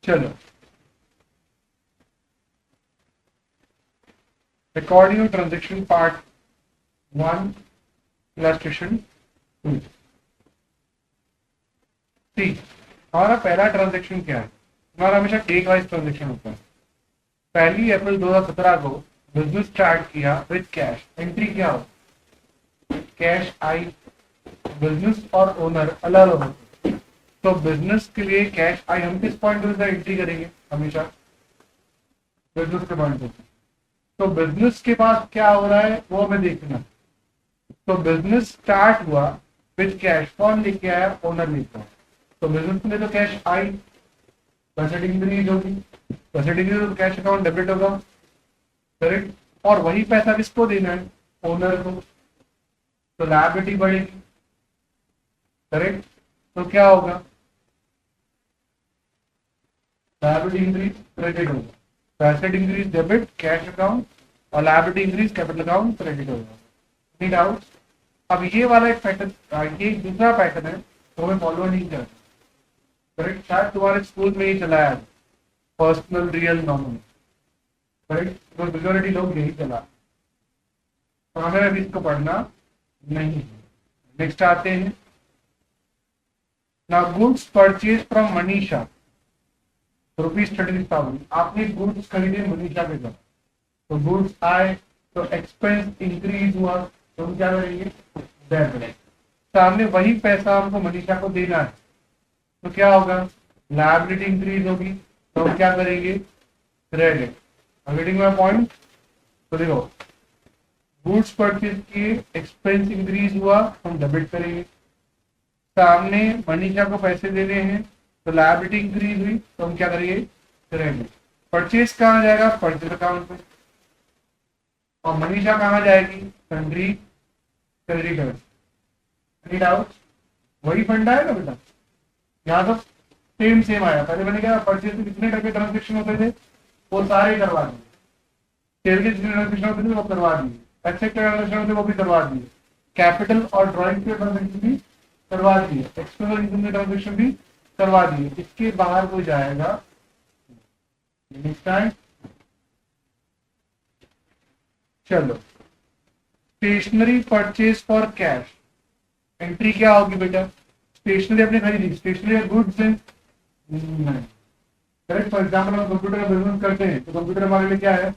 चलो, recording of transaction part 1 illustration 2। ठीक, हमारा पहला ट्रांजेक्शन क्या है? हमारा हमेशा टेक वाइज ट्रांजेक्शन होता है। 1 अप्रैल 2017 को बिजनेस स्टार्ट किया विद कैश। एंट्री क्या हो? Cash I. बिजनेस और ओनर अलग अलग होते हैं। तो बिजनेस के लिए कैश आई हम किस पॉइंट से एंट्री करेंगे? हमेशा बिजनेस के पॉइंट से। तो बिजनेस के पास क्या हो रहा है वो हमें देखना। तो बिजनेस स्टार्ट हुआ विद कैश। कौन लेके आया? ओनर लेके आया। तो बिजनेस में तो कैश आई, पैसे इंक्रीज होगी, पैसे इंक्रीज तो कैश अकाउंट डेबिट होगा, करेक्ट। और वही पैसा किसको देना है? ओनर को। तो लायबिलिटी बढ़ेगी, करेक्ट। तो क्या होगा? लायबिलिटी इंक्रीज, क्रेडिट होगा। पैसे इंक्रीज डेबिट कैश अकाउंट, और liability increase capital account credit होगा। Any doubt? अब ये वाला एक पैटर्न, ये दूसरा पैटर्न है तो हमें फॉलो नहीं करना, करेक्ट। शायद तुम्हारे स्कूल में ही चलाया है, पर्सनल रियल नॉमिनल, करेक्ट। तो मेजोरिटी लोग यही चला, तो हमें अभी इसको पढ़ना नहीं है। नेक्स्ट आते हैं ना, गुड्स परचेज फ्रॉम मनीषा ₹36,000। आपने गुड्स खरीदे मनीषा के घर, तो गुड्स आए, तो एक्सपेंस इंक्रीज हुआ, तो हम क्या करेंगे? डेबिट। सामने वही पैसा हमको मनीषा को देना है, तो क्या होगा? लायबिलिटी इंक्रीज होगी, तो हम क्या करेंगे? क्रेडिट। Getting my point? तो देखो, गुड्स परचेज किए, एक्सपेंस इंक्रीज हुआ, हम डेबिट करेंगे। सामने मनीषा को पैसे देने हैं, तो लायबिलिटी इंक्रीज हुई, तो हम क्या करेंगे? क्रेडिट। परचेज कहाँ जाएगा? परचेज अकाउंट में। और मनीषा कहाँ जाएगी? Sundry creditors. Any doubt? वही फंड आएगा बेटा, यहाँ तो सेम सेम आया। पहले मैंने क्या, परचेज में कितने टके ट्रांजेक्शन होते थे वो सारे करवा दिए, सेल के जितने ट्रांजेक्शन होते थे वो करवा दिए, एसेट के ट्रांजेक्शन होते वो भी करवा दिए, कैपिटल और ड्राइंग के ट्रांजेक्शन भी करवा दिए, एक्सपेंस और इनकम के ट्रांजेक्शन भी करवा दिए। इसके बाहर कोई जाएगा? नेक्स्ट टाइम चलो, stationery purchase for cash. Entry क्या होगी बेटा? स्टेशनरी अपने खरीदी, स्टेशनरी गुड्स नहीं, करेक्ट। फॉर एग्जाम्पल हम कंप्यूटर का बिजनेस करते हैं, तो कंप्यूटर हमारे लिए क्या है?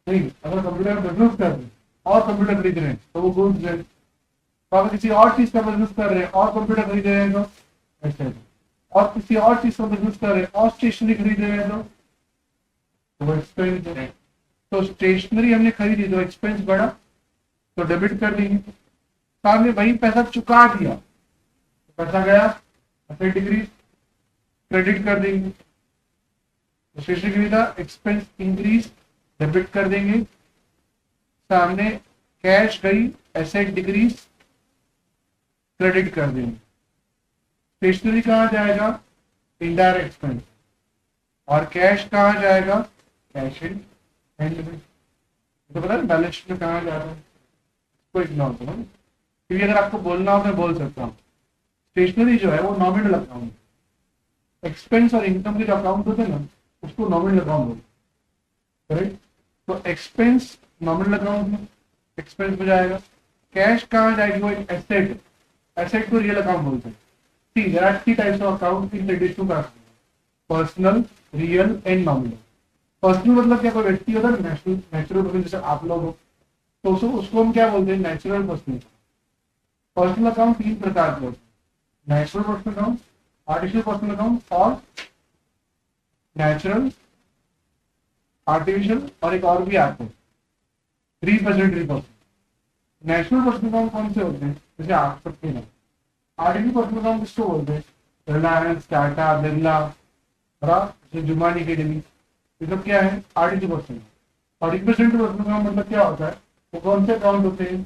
नहीं, अगर कंप्यूटर का बिजनेस कर रहे हैं और कंप्यूटर खरीद रहे हैं तो वो गुड्स है। तो अगर किसी और चीज का बिजनेस कर रहे हैं और कंप्यूटर खरीद रहे हैं तो ऐसे, और किसी और चीज का बिजनेस कर रहे हैं और स्टेशनरी खरीद रहे हैं तो वो एक्सपेंस है। तो स्टेशनरी हमने खरीदी तो एक्सपेंस बढ़ा, तो डेबिट कर देंगे। सामने वही पैसा चुका दिया, तो पैसा गया, एसेट डिक्रीज, क्रेडिट कर देंगे। तो स्टेशनरी खरीदा, एक्सपेंस इंक्रीज, डेबिट कर देंगे। सामने कैश गई, एसेट डिक्रीज, क्रेडिट कर देंगे। स्टेशनरी कहाँ जाएगा? Indirect expense. और कैश कहाँ जाएगा? कैश इन हैंड में। तो पता है बैलेंस शीट में कहाँ जा रहा है, इसको इग्नोर करो, क्योंकि अगर आपको बोलना हो तो मैं बोल सकता हूँ। स्टेशनरी जो है वो नॉमिनल अकाउंट, एक्सपेंस और इनकम के जो अकाउंट होते हैं ना उसको नॉमिनल अकाउंट बोलते हैं, करेक्ट। तो एक्सपेंस नॉमिनल अकाउंट में, एक्सपेंस में जाएगा। कैश कहाँ जाएगी? वो एक एसेट, एसेट को रियल अकाउंट बोलते हैं। See, there are 3 types of account in addition to personal, real and nominal. Personal मतलब क्या? कोई व्यक्ति होता है नेचुरल पर्सन, जैसे आप लोग हो, तो उसको हम क्या बोलते हैं? Natural person. पर्सनल अकाउंट 3 प्रकार के होते हैं, natural personal account, artificial personal account और नेचुरल, आर्टिफिशियल, और एक और भी आते हैं representative person. Natural personal account कौन से होते हैं? जैसे आप सबके नाम। आर्टिफिशियल पर्सनल अकाउंट किसको बोलते हैं? रिलायंस, टाटा, बिरला, जुमानी अकेडमी, ये सब क्या है? Artificial personal. और रिप्रेजेंटेटिव पर्सनल अकाउंट मतलब क्या होता है? वो कौन से अकाउंट होते हैं?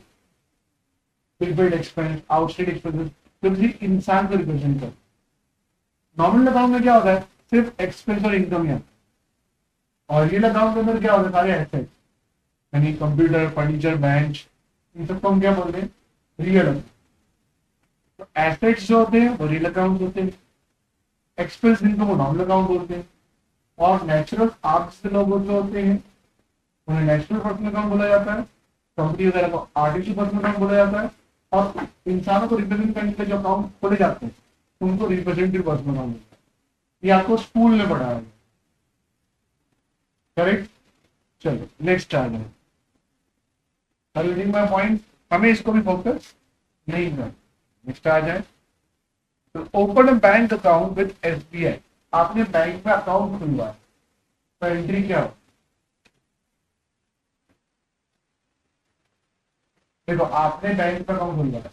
प्रीपेड एक्सपेंस, आउटस्टेड एक्सपेंसेस, जो किसी इंसान को रिप्रेजेंट करते हैं। नॉमिनल अकाउंट में क्या होता है? सिर्फ एक्सपेंस और इनकम है। और रियल अकाउंट के अंदर क्या होता है? सारे एसेट्स, यानी कंप्यूटर, फर्नीचर, बेंच, इन सबको हम क्या बोलते हैं? Real account. तो एसेट्स जो होते हैं वो रियल अकाउंट होते हैं, एक्सपेंस इनकम को नॉमिनल अकाउंट बोलते हैं, और नेचुरल आर्टिफिशियल लोग जो होते हैं उन्हें नेचुरल पर्सनल अकाउंट बोला जाता है, कंपनी वगैरह को आर्टिफिशियल पर्सनल अकाउंट बोला जाता है, और इंसानों को रिप्रेजेंट करने के जो अकाउंट खोले जाते हैं उनको रिप्रेजेंटेटिव पर्सनल अकाउंट बोलते हैं। ये आपको स्कूल में पढ़ा है, करेक्ट। चलो नेक्स्ट आ जाए, माय पॉइंट, हमें इसको भी फोकस नहीं करना। नेक्स्ट आ जाए, तो open a bank account with SBI, आपने बैंक में अकाउंट खुलवाया तो एंट्री क्या हो? देखो आपने बैंक में अकाउंट खुलवाया,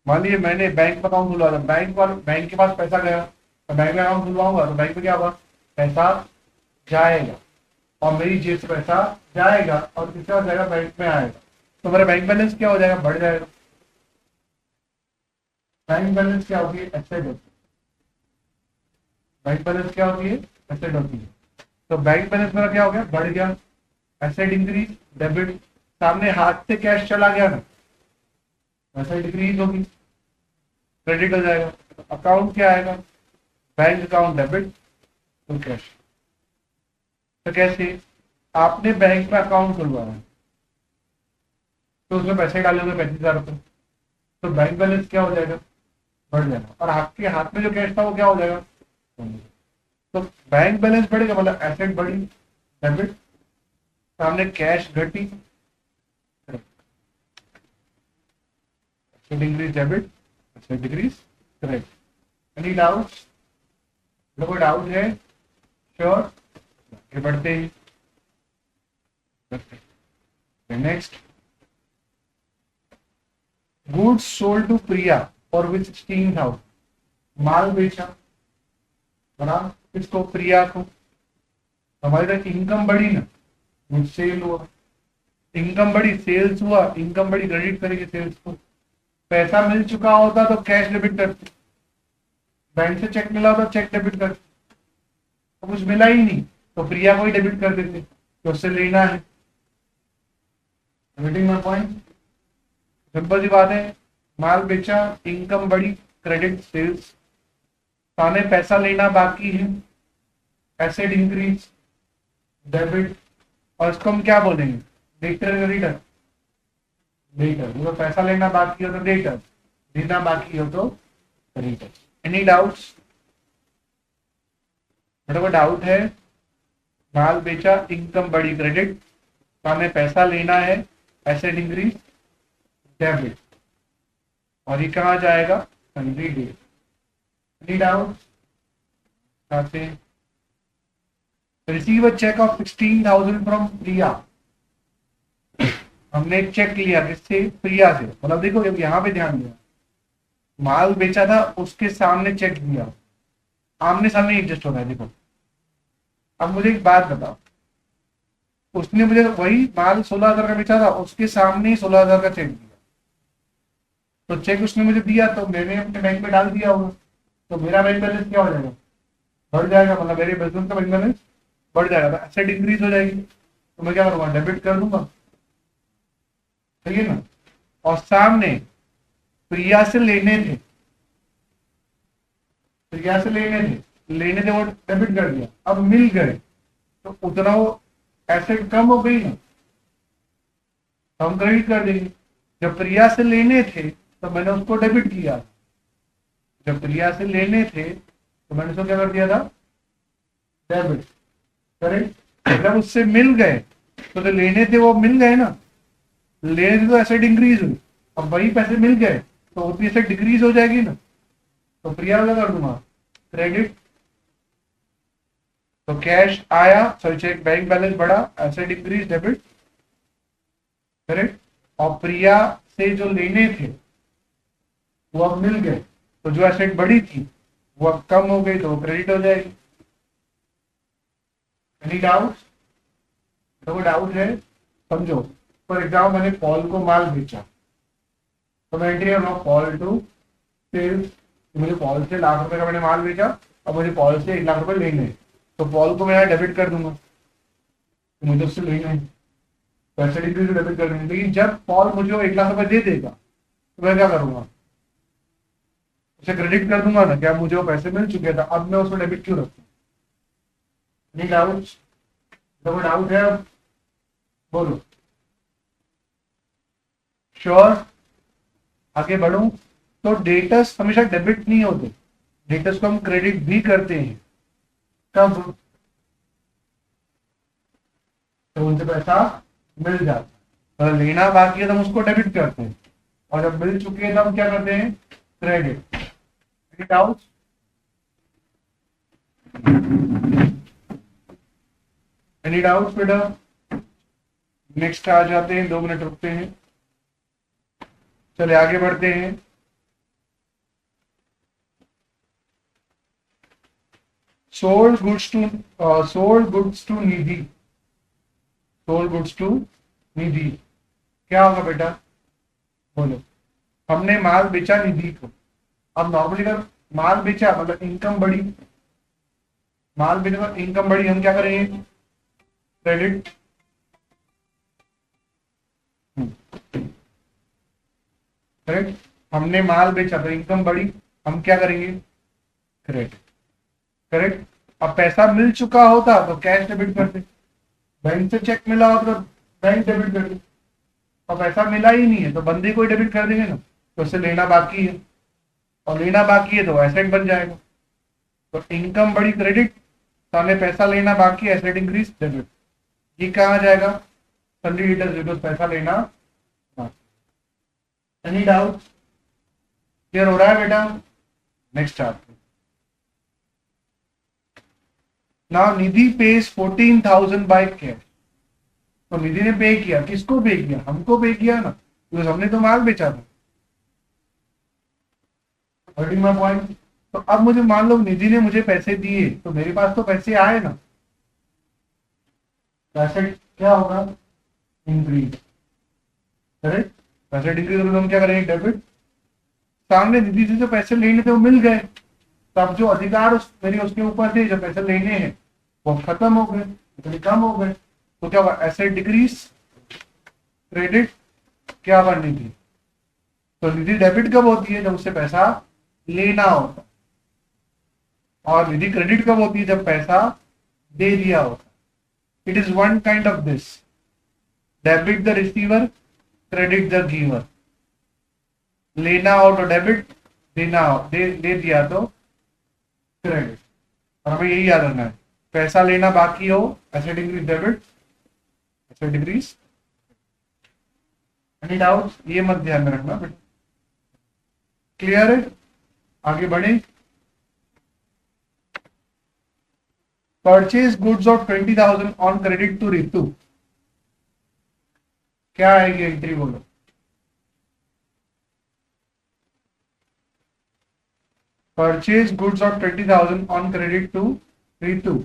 मान लीजिए मैंने बैंक में अकाउंट खुलवाया, बैंक के पास पैसा गया तो बैंक में अकाउंट खुलवाऊंगा तो बैंक में क्या होगा, पैसा जाएगा और मेरी जेब से पैसा जाएगा और कितना जाएगा, बैंक में आएगा, तो मेरा बैंक बैलेंस क्या हो जाएगा, बढ़ जाएगा। बैंक बैलेंस क्या होती है, एसेट होती है। बैंक बैलेंस क्या होती है, एसेट होती है। तो बैंक बैलेंस मेरा क्या हो गया, बढ़ गया, एसेट इंक्रीज, डेबिट, सामने हाथ से कैश चला गया ना, एसेट डिक्रीज होगी, क्रेडिट हो जाएगा। तो अकाउंट क्या आएगा, bank account debit to cash. तो कैसे, आपने बैंक में अकाउंट खुलवाया तो उसमें पैसे डाले हुए 35,000 रुपये, तो बैंक बैलेंस क्या हो जाएगा, बढ़ जाएगा, और आपके हाथ में जो कैश था वो क्या हो जाएगा। तो बैंक बैलेंस बढ़ेगा मतलब एसेट बढ़ी, डेबिट, सामने कैश घटी, decrease debit, asset decrease credit. Any doubt, कोई डाउट है, श्योर, आगे बढ़ते ही। नेक्स्ट, गुड्स सोल्ड टू प्रिया और विच 16,000, माल बेचा बना किसको, प्रिया को, हमारी तरह इनकम बढ़ी ना, गुड सेल हुआ, इनकम बढ़ी, सेल्स हुआ, इनकम बढ़ी, क्रेडिट करेंगे सेल्स को। पैसा मिल चुका होता तो कैश डेबिट करते, बैंक से चेक मिला होता चेक डेबिट करते, तो कुछ मिला ही नहीं तो प्रिया को ही डेबिट कर देते, तो उससे लेना है। रीडिंग माय पॉइंट, सिंपल सी बात है, माल बेचा, इनकम बढ़ी, क्रेडिट सेल्स, सामने पैसा लेना बाकी है, एसेट इंक्रीज, डेबिट, और इसको हम क्या बोलेंगे, डेटर क्रेडिटर, डेटर, तो पैसा लेना बाकी हो तो डेटर, देना बाकी हो तो क्रेडिटर। एनी डाउट्स, बड़ा डाउट है, माल बेचा, इनकम बढ़ी, क्रेडिट, सामने पैसा लेना है, एसेट इंक्रीज, डेबिट, और ये कहाँ जाएगा, sundry debt. Any doubt, receive a cheque of 16,000 from Priya, हमने एक चेक लिया किससे, प्रिया से, मतलब देखो यहाँ पे ध्यान दिया, माल बेचा था उसके सामने चेक दिया, आमने सामने एडजस्ट हो रहा है। देखो अब मुझे एक बात बताओ, उसने मुझे वही माल 16,000 का बेचा था, उसके सामने ही 16,000 का चेक दिया, तो चेक उसने मुझे दिया तो मैंने अपने बैंक में डाल दिया होगा, तो मेरा बैंक बैलेंस क्या हो जाएगा, बढ़ जाएगा, मतलब मेरे बिजनेस का बैंक बैलेंस बढ़ जाएगा, तो एसेट इंक्रीज हो जाएगी, तो मैं क्या करूंगा, डेबिट कर दूंगा, सही है ना। और सामने प्रिया से लेने थे, प्रिया से लेने थे वो डेबिट कर दिया, अब मिल गए तो उतना वो एसेट कम हो गई ना, तो हम क्रेडिट कर देंगे। जब प्रिया से लेने थे तो मैंने उसको डेबिट किया, जब प्रिया से लेने थे तो मैंने उसको क्या कर दिया था, डेबिट, करेक्ट। जब उससे मिल गए तो जो लेने थे वो मिल गए ना, लेने थे तो एसेट इंक्रीज हुई, अब वही पैसे मिल गए तो उतनी एसेट डिक्रीज हो जाएगी ना, तो प्रिया का कर दूंगा क्रेडिट, तो कैश आया, सॉरी चेक, बैंक बैलेंस बढ़ा, एसेट इंक्रीज, डेबिट, करेक्ट। और प्रिया से जो लेने थे वो अब मिल गए, तो जो एसेट बढ़ी थी वो अब कम हो गई तो वो क्रेडिट हो जाएगी। एनी डाउट, तो डाउट है समझो, फॉर एग्जाम्पल मैंने पॉल को माल बेचा तो मैं एंट्री कर रहा हूँ पॉल टू सेल्स, मुझे पॉल से लाख रुपए का मैंने माल बेचा, अब मुझे पॉल से 1 लाख रुपए लेने, तो पॉल को मैं यहाँ डेबिट कर दूंगा, तो मुझे उससे लेना है, पैसे डिक्रीज डेबिट कर देंगे। लेकिन जब पॉल मुझे 1 लाख रुपए दे देगा तो मैं क्या करूंगा, उसे क्रेडिट कर दूंगा ना, क्या मुझे वो पैसे मिल चुके थे, अब मैं उसको डेबिट क्यों रखूं? नहीं डाउट? तो कोई डाउट है? अब बोलो। श्योर? आगे बढ़ूं? तो डेटर्स हमेशा डेबिट नहीं होते, डेटर्स को हम क्रेडिट भी करते हैं। कब? तो उनसे पैसा मिल जाता है, अगर लेना बाकी है तो हम उसको डेबिट करते हैं, और जब मिल चुके हैं तो हम क्या करते हैं? Credit. Any doubt? Any doubt बेटा? नेक्स्ट आ जाते हैं, 2 मिनट रुकते हैं, चले आगे बढ़ते हैं। Sold goods to sold goods to Nidhi, sold goods to Nidhi, क्या होगा बेटा? बोलो। हमने माल बेचा निधि को। अब नॉर्मली अगर माल बेचा मतलब इनकम बढ़ी, माल बेचा तो इनकम बढ़ी, हम क्या करेंगे? क्रेडिट। करेक्ट। हमने माल बेचा तो इनकम बढ़ी, हम क्या करेंगे? क्रेडिट। करेक्ट। अब पैसा मिल चुका होता तो कैश डेबिट करते, बैंक से चेक मिला होता तो बैंक डेबिट कर दे। अब पैसा मिला ही नहीं है तो बंदे को ही डेबिट कर देंगे ना, तो उससे लेना बाकी है, और लेना बाकी है तो एसेट बन जाएगा। तो इनकम बढ़ी क्रेडिट, सामने पैसा लेना बाकी, एसेट इंक्रीज डेबिट। ये कहाँ जाएगा? सन्डी डिटेल्स, पैसा लेना। Any doubt? क्लियर हो रहा है बेटा? नेक्स्ट आते। Now Nidhi page 14,000 by cash. तो निधि ने पे किया, किसको पे किया? हमको पे किया ना, बिकॉज हमने तो माल बेचा था। My point? तो अब मुझे मान लो निधि ने मुझे पैसे दिए, तो मेरे पास तो पैसे आए ना, एसेट क्या होगा? इंक्रीज। करेक्ट। पैसे इंक्रीज होगा तो हम क्या करेंगे? डेबिट। सामने निधि से जो पैसे लेने थे वो मिल गए, तब जो अधिकार मेरे उसके ऊपर थे, जो पैसे लेने हैं वो खत्म हो गए, इतने कम हो गए, तो क्या हुआ? एसेट डिक्रीज, क्रेडिट क्या हुआ? निधि। तो निधि डेबिट कब होती है? जब उससे पैसा लेना होता, और निधि क्रेडिट कब होती है? जब पैसा दे दिया होता। It is one kind of this, debit the receiver, credit the giver. लेना हो तो डेबिट, देना हो दे दिया तो क्रेडिट। और हमें यही याद रखना है, पैसा लेना बाकी हो asset increase debit, asset increase. Any doubt? ये मत ध्यान में रखना बेटा। क्लियर है? आगे बढ़े। Purchase goods of 20,000 on credit to Ritu, क्या आएगी एंट्री? बोलो। Purchase goods of 20,000 on credit to Ritu.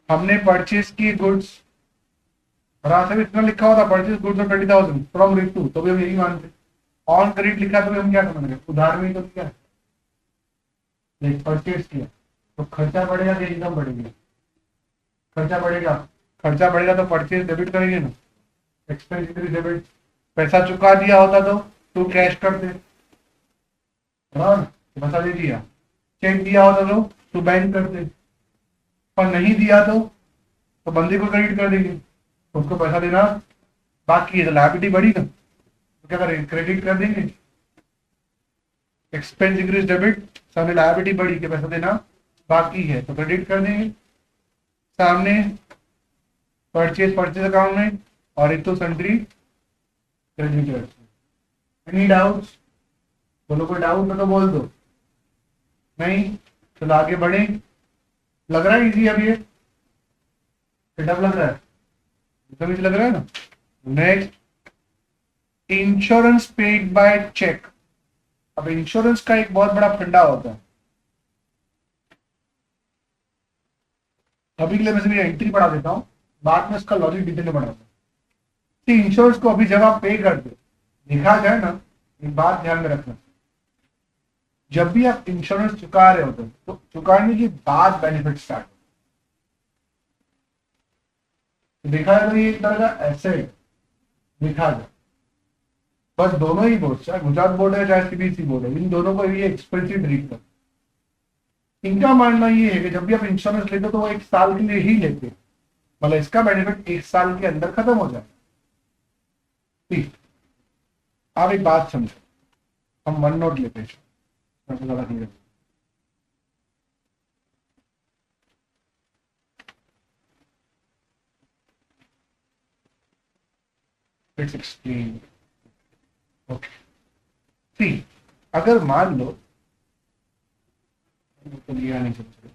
हमने परचेज किए गुड्स, और आज भी इतना लिखा होता purchase goods of 20,000 from Ritu, तो भी हम यही मानते। ऑन क्रेडिट लिखा तो भी हम क्या समझ उधार में ही तो किया, परचेज किया, तो खर्चा बढ़ेगा कि इनकम बढ़ेगी? खर्चा बढ़ेगा। खर्चा बढ़ेगा तो परचेज डेबिट करेंगे ना, एक्सपेंस डेबिट। पैसा चुका दिया होता तो कैश करते, पैसा दे दिया। चेक दिया होता तो बैंक करते, और नहीं दिया तो बंदे को क्रेडिट कर देंगे, तो उसको पैसा देना बाकी है, तो लायबिलिटी बढ़ी ना, तो क्या करेंगे? क्रेडिट कर देंगे। एक्सपेंस इंक्रीज डेबिट, सामने लायबिलिटी बढ़ी के पैसा देना बाकी है तो क्रेडिट कर देंगे। सामने परचेज अकाउंट में, और एक तो सन्ड्री क्रेडिट। Any doubt? बोलो, कोई डाउट है तो बोल दो। नहीं? चलो आगे बढ़े। लग रहा है इजी अब ये? टफ लग रहा है? एकदम इजी लग रहा है ना? Next, insurance paid by cheque. अब इंश्योरेंस का एक बहुत बड़ा फंडा होता है, अभी के लिए मैं सिर्फ एंट्री पढ़ा देता हूं, बाद में इसका लॉजिक डिटेल में पढ़ाता हूं। इंश्योरेंस को अभी जब आप पे कर दो, लिखा जाए ना, एक बात ध्यान में रखना, जब भी आप इंश्योरेंस चुका रहे होते तो चुकाने के बाद बेनिफिट स्टार्ट होता है। देखा जाए तो ये एक तरह का एसेट लिखा जाए, बस दोनों ही बोर्ड, चाहे गुजरात बोर्ड है चाहे सीबीएसई बोर्ड है, इन दोनों को ये एक्सपेंसिव ट्रीट कर। इनका मानना ये है कि जब भी आप इंश्योरेंस लेते हो तो वो 1 साल के लिए ही लेते हैं, मतलब इसका बेनिफिट 1 साल के अंदर खत्म हो जाए। ठीक, आप एक बात समझो, हम वन नोट लेते हैं, ज्यादा क्लियर। Let's explain. ओके, सी, अगर मान लो तो लिया नहीं सकते,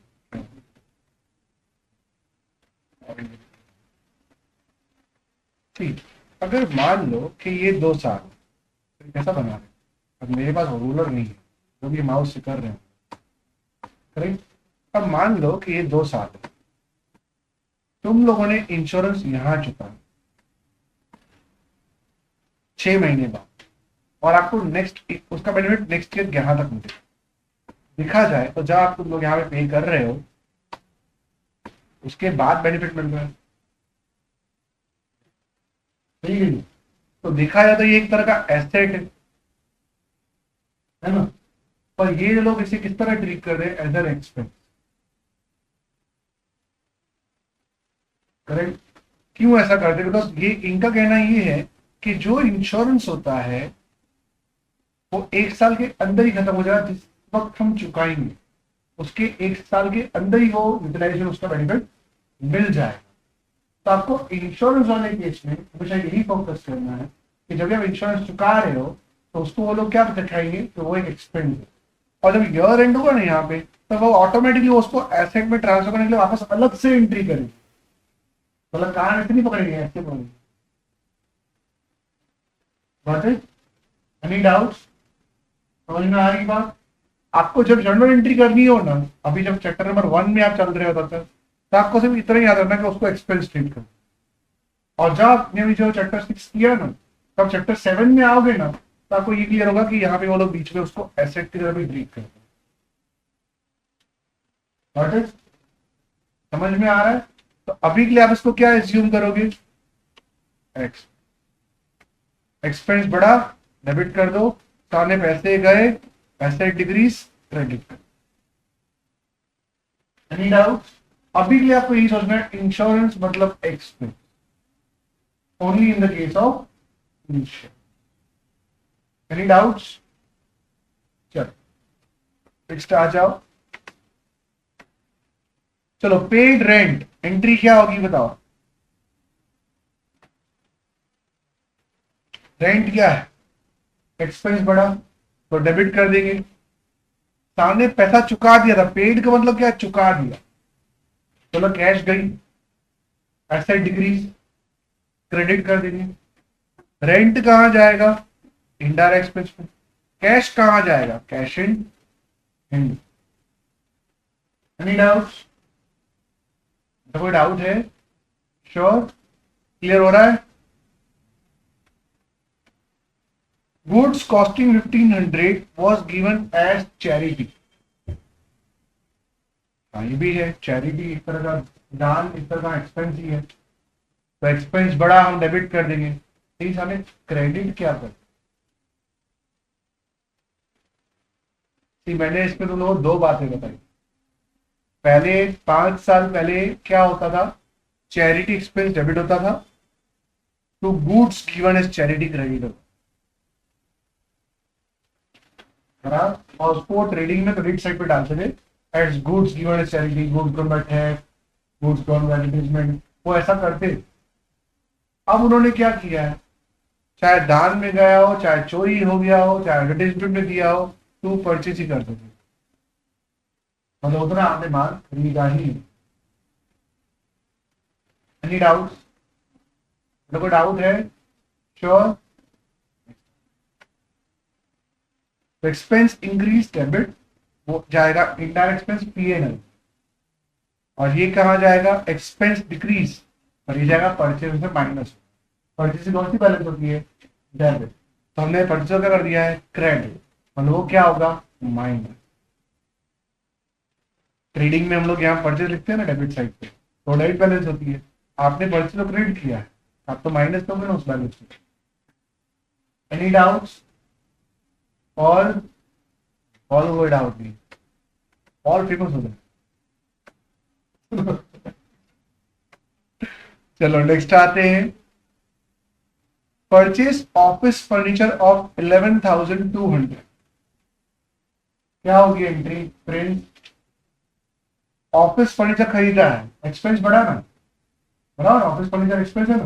ठीक, अगर मान लो कि ये 2 साल, तो कैसा बना रहे, अब मेरे पास रूलर नहीं है जो भी माउस से कर रहे हैं, करेक्ट। अब मान लो कि ये 2 साल है, तुम लोगों ने इंश्योरेंस यहां चुकाया 6 महीने बाद, और आपको नेक्स्ट उसका बेनिफिट नेक्स्ट ईयर यहाँ तक मिले। देखा जाए तो जब आप तुम लोग यहाँ पे पे कर रहे हो उसके बाद बेनिफिट मिल रहा है, ठीक है। तो देखा जाए तो ये एक तरह का एसेट है ना, पर ये लोग इसे किस तरह ट्रीट कर रहे हैं, एज एन एक्सपेंस, करेक्ट। क्यों ऐसा करते हैं, बिकॉज ये इनका कहना ये है कि जो इंश्योरेंस होता है वो 1 साल के अंदर ही खत्म हो जाएगा, जिस वक्त हम चुकाएंगे उसके 1 साल के अंदर ही वो यूटिलाइजेशन उसका बेनिफिट मिल जाएगा। तो आपको इंश्योरेंस वाले केस में हमेशा यही फोकस करना है कि जब आप इंश्योरेंस चुका रहे हो तो उसको वो लोग क्या दिखाएंगे तो वो एक एक्सपेंस है, और जब ईयर एंड होगा ना यहाँ पे तो वो ऑटोमेटिकली उसको एसेट में ट्रांसफर करने के लिए वापस अलग से एंट्री करेंगे, मतलब कहां ऐसे नहीं पकड़ेंगे, ऐसे पकड़ेंगे। बात है, एनी डाउट्स, समझ में आ रही बात। आपको जब जर्नल एंट्री करनी हो ना, अभी जब चैप्टर नंबर 1 में आप चल रहे हो तब तक, तो आपको सिर्फ इतना ही याद रखना कि उसको एक्सपेंस ट्रीट करो, और जब आपने भी जो चैप्टर 6 किया ना, तब चैप्टर 7 में आओगे ना तो आपको ये क्लियर होगा कि यहाँ पे वो लोग बीच में उसको एसेट की तरह भी ट्रीट करते हैं। समझ में आ रहा है। तो अभी के लिए आप इसको क्या एज्यूम करोगे, एक्स, एक्सपेंस बढ़ा, डेबिट कर दो, सामने पैसे गए, एसेट डिक्रीज, क्रेडिट कर। Any doubt. अभी के लिए आपको यही सोचना है, इंश्योरेंस मतलब expense only in the case of insurance. Any doubts, चलो नेक्स्ट आ जाओ। चलो, पेड रेंट एंट्री क्या होगी बताओ, रेंट क्या है, एक्सपेंस बढ़ा तो डेबिट कर देंगे, सामने पैसा चुका दिया था, पेड का मतलब क्या, चुका दिया, चलो कैश गई, एसेट डिक्रीज, क्रेडिट कर देंगे। रेंट कहां जाएगा, इनडायरेक्ट एक्सपेंस में। कैश कहां जाएगा, cash in hand. Any doubts, कोई डाउट है, श्योर, क्लियर हो रहा है। Goods costing 1500 was given as charity, ये भी है चैरिटी, एक तरह का दान, एक तरह का एक्सपेंस ही है, तो एक्सपेंस बढ़ा हम डेबिट कर देंगे। ठीक, हमें क्रेडिट क्या कर, मैंने इसमें तुम लोगों को 2 बातें बताई। पहले 5 साल पहले क्या होता था, चैरिटी एक्सपेंस डेबिट होता था, तो goods given as charity credit होता, और उसको ट्रेडिंग में क्रेडिट साइड पे डालते थे as goods given as charity, goods gone by theft, goods gone by advertisement, वो ऐसा करते। अब उन्होंने क्या किया है, चाहे दान में गया हो, चाहे चोरी हो गया हो, चाहे एडवर्टाइजमेंट में दिया हो, तो परचेज ही करते थे, मतलब उतना आपने माल खरीदा ही। एनी डाउट, कोई डाउट है, श्योर। एक्सपेंस इंक्रीज डेबिट, वो जाएगा इनडायरेक्ट एक्सपेंस पीएनएल, और ये कहा जाएगा एक्सपेंस डिक्रीज, और ये जाएगा परचेज में माइनस। परचेज कौन सी बैलेंस होती है, डेबिट, तो हमने परचेज क्या कर दिया है, क्रेडिट, मतलब वो क्या होगा, माइनस। ट्रेडिंग में हम लोग यहाँ परचेज लिखते हैं ना डेबिट साइड पे, तो डेबिट बैलेंस होती है, आपने परचेज को क्रेडिट किया है, आप तो माइनस तो ना उस बैलेंस में। Any doubts? ऑल कोई डाउट नहीं, ऑल फेमस हो गए। चलो नेक्स्ट आते हैं। Purchase office furniture of 11,200। क्या होगी एंट्री? प्रिंट ऑफिस फर्नीचर खरीदा है, एक्सपेंस बढ़ा ना, बढ़ा ना, ऑफिस फर्नीचर एक्सपेंस है ना,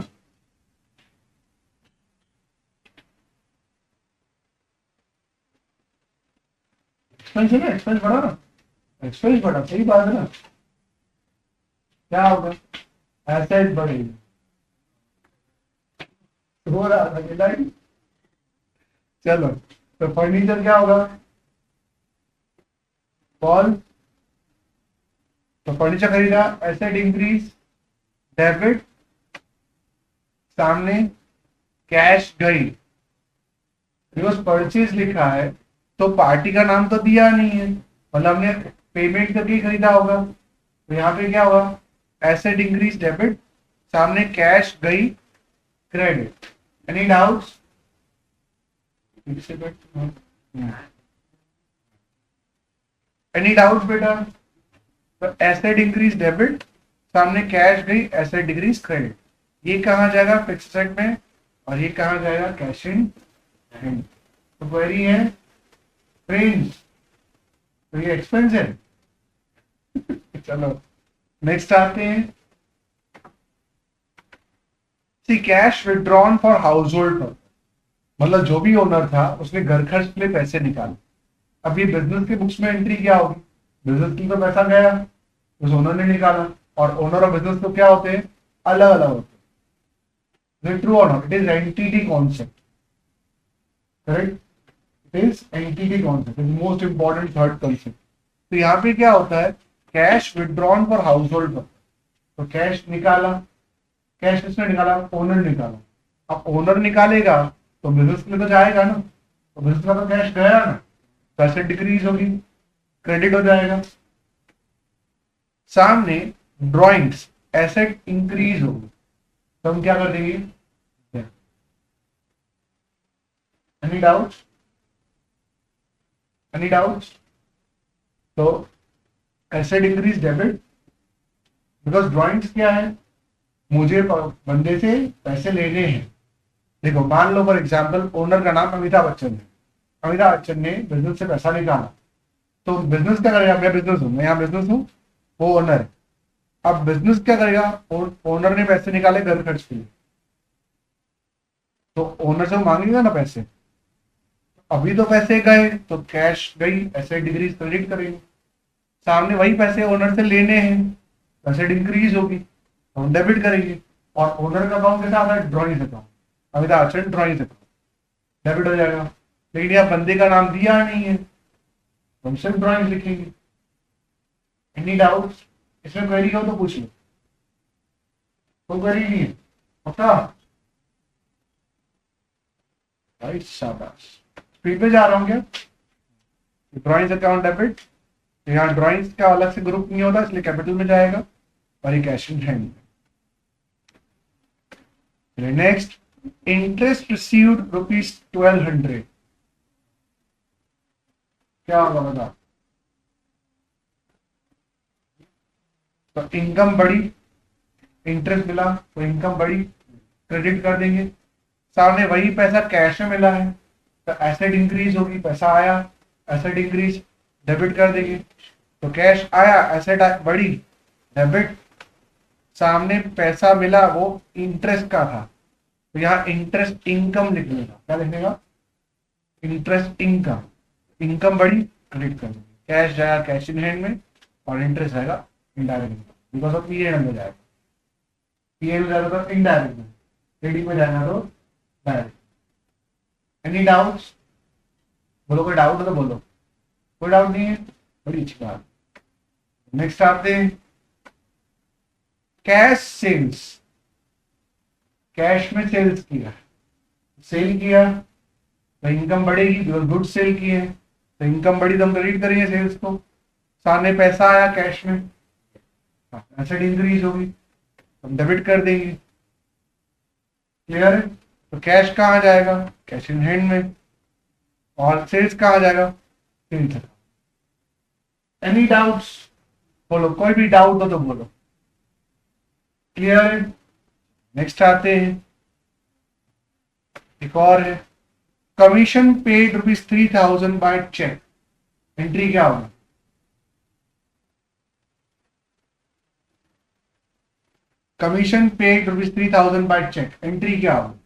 एक्सपेंस है ना, एक्सपेंस बढ़ा ना, एक्सपेंस बढ़ा, सही बात है ना। क्या होगा? एसेट बढ़ेगी, हो रहा था कि नहीं? चलो, तो फर्नीचर क्या होगा? कॉल, तो फर्नीचर खरीदा, एसेट इंक्रीज, डेबिट, सामने कैश गई, बिकॉज परचेज लिखा है तो पार्टी का नाम तो दिया नहीं है, मतलब हमने पेमेंट करके खरीदा होगा, तो यहाँ पे क्या होगा? एसेट इंक्रीज डेबिट, सामने कैश गई credit. Any doubts? Any doubts बेटा? तो एसेट इंक्रीज डेबिट, सामने कैश गई, एसेट डिक्रीज क्रेडिट। ये कहाँ जाएगा? फिक्स एसेट में, और ये कहाँ जाएगा? Cash in hand. तो क्वेरी है प्रिंट, तो ये एक्सपेंस है। चलो नेक्स्ट आते हैं। C cash withdrawn for household पर, मतलब जो भी ओनर था उसने घर खर्च के लिए पैसे निकाले। अब ये बिजनेस के बुक्स में एंट्री क्या होगी? बिजनेस की तो पैसा गया, उस ओनर ने निकाला, और ओनर और बिजनेस तो क्या होते हैं? अलग अलग होते हैं। ट्रू और not? It is entity concept, correct? It is entity concept, is most important third concept. तो यहाँ पे क्या होता है? Cash withdrawn for household पर, तो कैश निकाला, कैश किसने निकाला? ओनर निकाला। अब ओनर निकालेगा तो बिजनेस में तो जाएगा ना, तो बिजनेस का तो कैश गया ना, पैसे डिक्रीज होगी, क्रेडिट हो जाएगा। सामने ड्रॉइंग्स, एसेट इंक्रीज होगी, तो हम क्या कर देंगे? Any doubts? Any doubts? तो asset increase debit, because drawings क्या है? मुझे बंदे से पैसे लेने हैं। देखो मान लो फॉर एग्जाम्पल ओनर का नाम अमिताभ बच्चन है, अमिताभ बच्चन ने बिजनेस से पैसा निकाला, तो बिजनेस क्या करेगा? मैं बिजनेस हूँ, मैं यहाँ बिजनेस हूँ, वो ओनर है। अब बिजनेस क्या करेगा? ओनर ने पैसे निकाले घर खर्च के लिए, तो ओनर से वो मांगेगा ना पैसे। अभी तो पैसे गए तो कैश गई, एसेट डिक्रीज क्रेडिट करेंगे। सामने वही पैसे ओनर से लेने हैं, एसेट इंक्रीज होगी, तो हम डेबिट करेंगे। और ओनर का अकाउंट कैसा आता है? Drawing account, Amitabh Bachchan drawing account, debit हो जाएगा। लेकिन यहाँ बंदे का नाम दिया नहीं है, तो हम सिर्फ ड्रॉइंग लिखेंगे। Any doubts? इसमें क्वेरी हो तो पूछ लो, कोई क्वेरी नहीं है? पक्का? राइट, शाबाश। स्क्रीन पे जा रहा हूँ क्या? ड्रॉइंग्स अकाउंट डेबिट, यहाँ ड्रॉइंग्स का अलग से ग्रुप नहीं होता, इसलिए कैपिटल में जाएगा, और ये cash in hand. Next, interest received ₹1200, क्या होगा बता? तो इनकम बढ़ी, इंटरेस्ट मिला तो इनकम बढ़ी, क्रेडिट कर देंगे। सामने वही पैसा कैश में मिला है, तो एसेट इंक्रीज होगी, पैसा आया, एसेट इंक्रीज, डेबिट कर देंगे। तो कैश आया, एसेट बढ़ी, डेबिट, सामने पैसा मिला वो इंटरेस्ट का था, तो यहाँ इंटरेस्ट इनकम लिख लेगा। क्या लिखने का? इंटरेस्ट इनकम, इनकम बढ़ी, क्रेडिट कर देंगे। कैश जाएगा कैश इन हैंड में, और इंटरेस्ट आएगा indirect income, because of PNL में जाएगा, पीएनएल में जाएगा तो इनडायरेक्ट में, ट्रेडिंग में जाएगा तो डायरेक्ट। Any doubts? बोलो, कोई डाउट हो तो बोलो। कोई डाउट नहीं है? बड़ी अच्छी बात। नेक्स्ट आते हैं कैश सेल्स। कैश में सेल्स किया, सेल किया तो इनकम बढ़ेगी, बिकॉज गुड सेल किए हैं, तो इनकम बढ़ी तो हम क्रेडिट करेंगे सेल्स को। सामने पैसा आया कैश में, एसेट इंक्रीज होगी, हम डेबिट कर देंगे। क्लियर है? तो कैश कहाँ जाएगा, कैश इन हैंड में, और सेल्स कहाँ जाएगा, सेल्स। एनी डाउट्स, बोलो, कोई भी डाउट हो तो बोलो। क्लियर है? नेक्स्ट आते हैं, एक और है, commission paid ₹3,000 by cheque. Entry क्या होगी? Commission paid ₹3,000 by cheque, entry क्या होगी?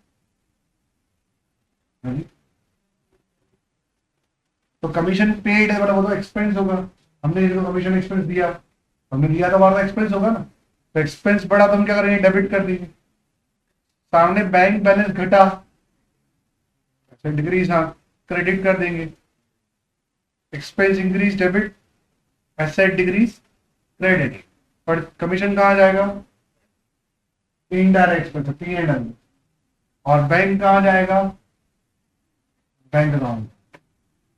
तो कमीशन पेड है मतलब वो तो एक्सपेंस होगा, हमने इसको कमीशन एक्सपेंस दिया, हमने दिया तो हमारा एक्सपेंस होगा ना। तो एक्सपेंस बढ़ा तो हम क्या करेंगे, डेबिट कर देंगे। सामने बैंक बैलेंस घटा, डिक्रीज, हाँ, क्रेडिट कर देंगे। Expense increase debit, asset decrease credit. पर कमीशन कहाँ जाएगा, इनडायरेक्ट एक्सपेंस, P&L। और बैंक कहाँ जाएगा, बैंक अकाउंट।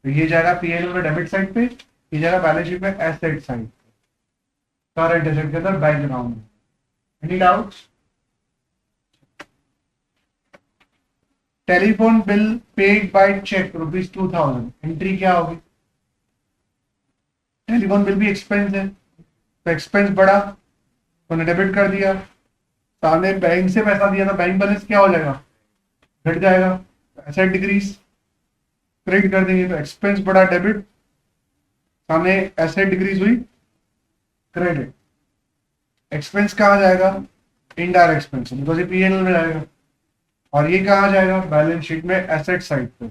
तो ये जाएगा P&L में डेबिट साइड पे, ये जाएगा बैलेंस शीट में एसेट साइड पे, करंट एसेट के अंदर बैंक अकाउंट में। Any doubts? Telephone bill paid by cheque ₹2,000, entry क्या होगी? टेलीफोन बिल भी एक्सपेंस है, तो एक्सपेंस बढ़ा तो डेबिट कर दिया। सामने बैंक से पैसा दिया था, बैंक बैलेंस क्या हो जाएगा, घट जाएगा। एसेट डिक्रीज, क्रेडिट कर देंगे, तो एक्सपेंस बढ़ा डेबिट, सामने एसेट डिक्रीज हुई क्रेडिट। एक्सपेंस कहाँ जाएगा, इनडायरेक्ट एक्सपेंस, बिकॉज ये P&L में जाएगा। और ये कहाँ जाएगा, बैलेंस शीट में एसेट साइड पे,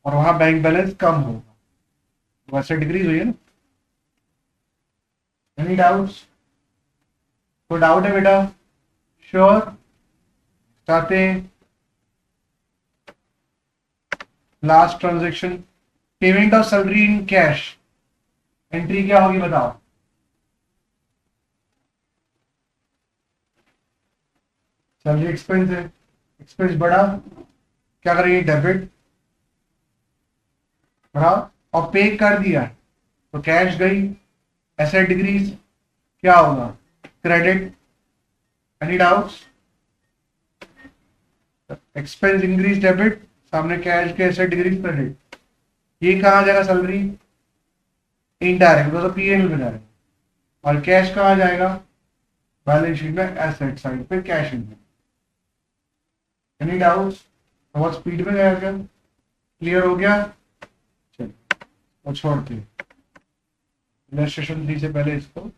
और वहां बैंक बैलेंस कम होगा, तो एसेट डिक्रीज हुई है ना। Any doubts? तो डाउट है बेटा? श्योर? चाहते हैं? Last transaction, payment of salary in cash, entry क्या होगी बताओ? सैलरी एक्सपेंस है, एक्सपेंस बढ़ा, क्या करेंगे, डेबिट बढ़ा, और पे कर दिया तो कैश गई, एसेट डिक्रीज, क्या होगा, credit. Any doubts? Expense increase debit, सामने कैश के एसेट डिक्रीज क्रेडिट। ये कहाँ जाएगा, सैलरी, इनडायरेक्ट, तो P&L में जाएगा। और कैश कहाँ जाएगा, बैलेंस शीट में एसेट साइड पे कैश इन। Any doubts? बहुत स्पीड में गया क्या, क्लियर हो गया? चलिए, और छोड़ते इलस्ट्रेशन 3 से पहले इसको